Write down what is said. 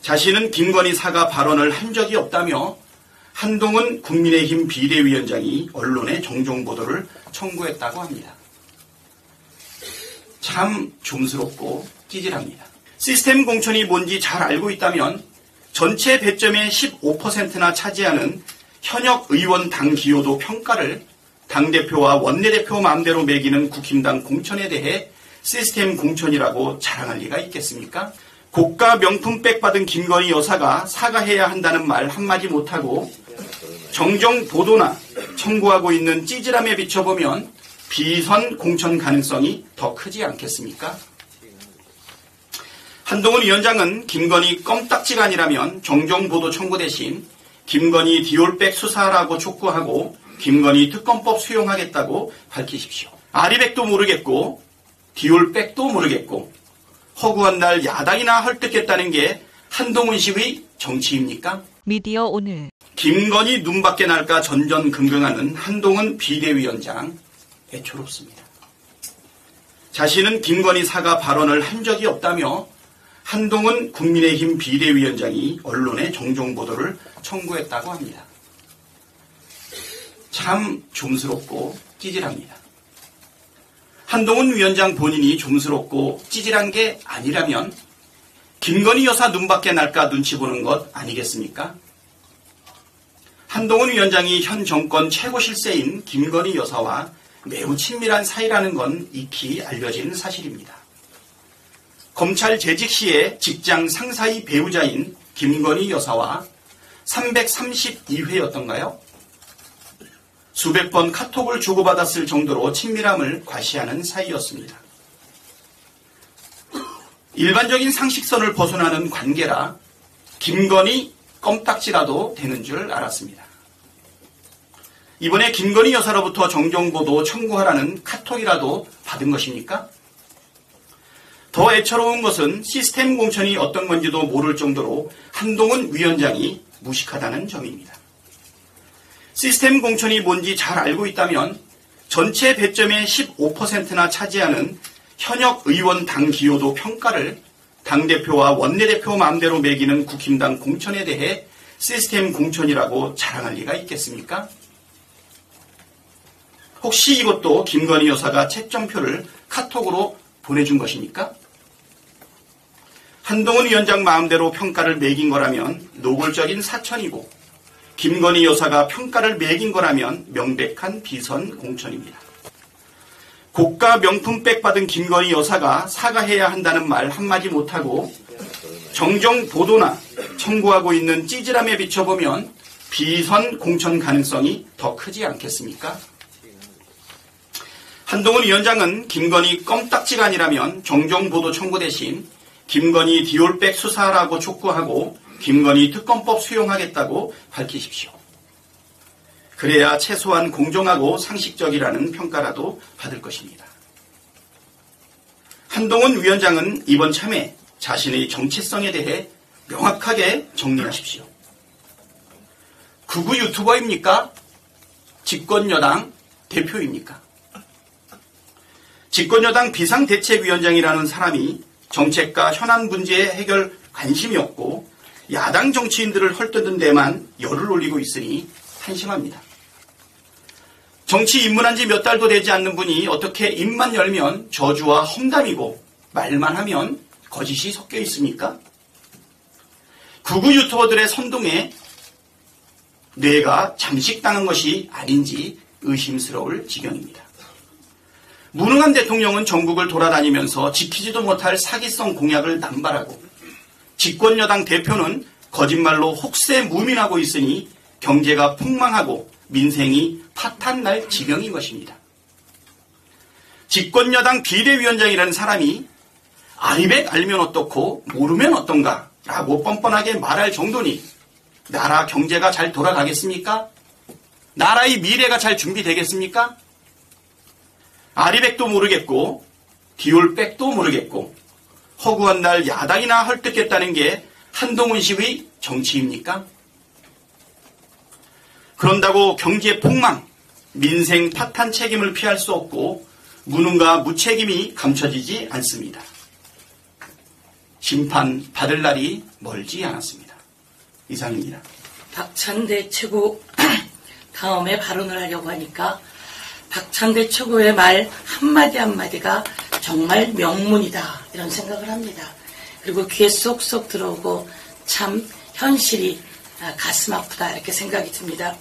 자신은 김건희 사과 발언을 한 적이 없다며 한동훈 국민의힘 비대위원장이 언론에 정정 보도를 청구했다고 합니다. 참 좀스럽고 찌질합니다. 시스템 공천이 뭔지 잘 알고 있다면 전체 배점의 15%나 차지하는 현역 의원 당 기여도 평가를 당대표와 원내대표 마음대로 매기는 국힘당 공천에 대해 시스템 공천이라고 자랑할 리가 있겠습니까? 고가 명품백 받은 김건희 여사가 사과해야 한다는 말 한마디 못하고 정정 보도나 청구하고 있는 찌질함에 비춰보면 비선 공천 가능성이 더 크지 않겠습니까? 한동훈 위원장은 김건희 껌딱지가 아니라면 정정 보도 청구 대신 김건희 디올백 수사라고 촉구하고 김건희 특검법 수용하겠다고 밝히십시오. 아리백도 모르겠고 디올백도 모르겠고 허구한 날 야당이나 헐뜯겠다는 게 한동훈식의 정치입니까? 미디어 오늘 김건희 눈밖에 날까 전전긍긍하는 한동훈 비대위원장 애초롭습니다. 자신은 김건희 사과 발언을 한 적이 없다며 한동훈 국민의힘 비대위원장이 언론에 정정 보도를 청구했다고 합니다. 참 좀스럽고 찌질합니다. 한동훈 위원장 본인이 좀스럽고 찌질한 게 아니라면 김건희 여사 눈밖에 날까 눈치 보는 것 아니겠습니까? 한동훈 위원장이 현 정권 최고 실세인 김건희 여사와 매우 친밀한 사이라는 건 익히 알려진 사실입니다. 검찰 재직 시에 직장 상사의 배우자인 김건희 여사와 332회였던가요? 수백 번 카톡을 주고받았을 정도로 친밀함을 과시하는 사이였습니다. 일반적인 상식선을 벗어나는 관계라 김건희 껌딱지라도 되는 줄 알았습니다. 이번에 김건희 여사로부터 정정보도 청구하라는 카톡이라도 받은 것입니까? 더 애처로운 것은 시스템 공천이 어떤 건지도 모를 정도로 한동훈 위원장이 무식하다는 점입니다. 시스템 공천이 뭔지 잘 알고 있다면 전체 배점의 15%나 차지하는 현역 의원 당 기여도 평가를 당대표와 원내대표 마음대로 매기는 국힘당 공천에 대해 시스템 공천이라고 자랑할 리가 있겠습니까? 혹시 이것도 김건희 여사가 채점표를 카톡으로 보내준 것입니까? 한동훈 위원장 마음대로 평가를 매긴 거라면 노골적인 사천이고 김건희 여사가 평가를 매긴 거라면 명백한 비선 공천입니다. 고가 명품백 받은 김건희 여사가 사과해야 한다는 말 한마디 못하고 정정 보도나 청구하고 있는 찌질함에 비춰보면 비선 공천 가능성이 더 크지 않겠습니까? 한동훈 위원장은 김건희 껌딱지가 아니라면 정정 보도 청구 대신 김건희 디올백 수사라고 촉구하고 김건희 특검법 수용하겠다고 밝히십시오. 그래야 최소한 공정하고 상식적이라는 평가라도 받을 것입니다. 한동훈 위원장은 이번 참에 자신의 정치성에 대해 명확하게 정리하십시오. 극우 유튜버입니까? 집권여당 대표입니까? 집권여당 비상대책위원장이라는 사람이 정책과 현안 문제의 해결 관심이 없고 야당 정치인들을 헐뜯은 데만 열을 올리고 있으니 한심합니다. 정치 입문한 지 몇 달도 되지 않는 분이 어떻게 입만 열면 저주와 험담이고 말만 하면 거짓이 섞여 있습니까? 극우 유튜버들의 선동에 뇌가 잠식당한 것이 아닌지 의심스러울 지경입니다. 무능한 대통령은 전국을 돌아다니면서 지키지도 못할 사기성 공약을 남발하고 집권여당 대표는 거짓말로 혹세무민하고 있으니 경제가 폭망하고 민생이 파탄날 지경인 것입니다. 집권여당 비대위원장이라는 사람이 아리백 알면 어떻고 모르면 어떤가 라고 뻔뻔하게 말할 정도니 나라 경제가 잘 돌아가겠습니까? 나라의 미래가 잘 준비되겠습니까? 아리백도 모르겠고 디올백도 모르겠고 허구한 날 야당이나 헐뜯겠다는 게 한동훈식의 정치입니까? 그런다고 경제 폭망, 민생 파탄 책임을 피할 수 없고 무능과 무책임이 감춰지지 않습니다. 심판받을 날이 멀지 않았습니다. 이상입니다. 박찬대 최고 다음에 발언을 하려고 하니까 박찬대 최고의 말 한마디 한마디가 정말 명문이다 이런 생각을 합니다. 그리고 귀에 쏙쏙 들어오고 참 현실이 가슴 아프다 이렇게 생각이 듭니다.